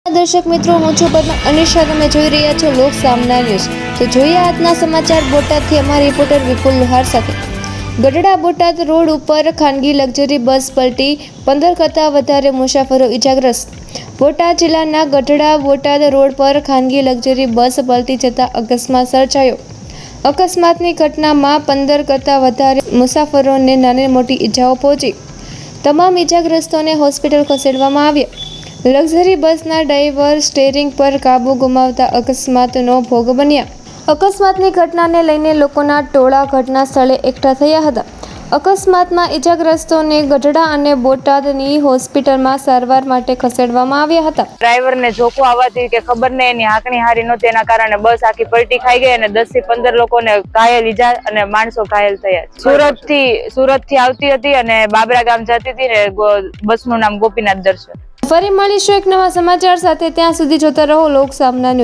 દર્શક મિત્રો, હું છું પદ્મા અનિશા. તમે જોઈ રહ્યા છો લોક સામના ન્યૂઝ. તો જોઈએ આજના સમાચાર બોટાદથી અમારા રિપોર્ટર વિપુલ લુહાર સાથે. ગઢડા બોટાદ રોડ ઉપર ખાનગી લક્ઝરી બસ પલટી, 15 કરતાં વધારે મુસાફરો ઇજાગ્રસ્ત. બોટાદ જિલ્લાના ગઢડા બોટાદ રોડ પર ખાનગી લક્ઝરી બસ પલટી જતા અકસ્માત સર્જાયો. અકસ્માતની ઘટનામાં 15 કરતાં વધારે મુસાફરોને નાની મોટી ઈજાઓ પહોંચી. તમામ ઈજાગ્રસ્તોને હોસ્પિટલ ખસેડવામાં આવ્યા. લક્ઝરી બસના ડ્રાઈવર સ્ટીયરિંગ પર કાબુ ગુમાવતા અકસ્માતનો ભોગ બન્યા. અકસ્માતની ઘટનાને લઈને લોકોના ટોળા ઘટના સ્થળે એકઠા થયા હતા. અકસ્માતમાં ઈજાગ્રસ્તોને ગઢડા અને બોટાદની હોસ્પિટલમાં સારવાર માટે ખસેડવામાં આવ્યા હતા. ડ્રાઈવરને જોખો આવવાથી કે ખબર નહીં એની હાંકણી હારી નહોતી, એના કારણે બસ આખી પલટી ખાઈ ગઈ અને 10 થી 15 લોકોને ઘાયલ ઈજા અને માણસો ઘાયલ થયા. સુરત થી આવતી હતી અને બાબરા ગામ જતી હતી ને બસનું નામ ગોપીનાથ દર્શન. ફરી મળીશું એક નવા સમાચાર સાથે. ત્યાં સુધી જોતા રહો લોક સામના ન્યૂઝ.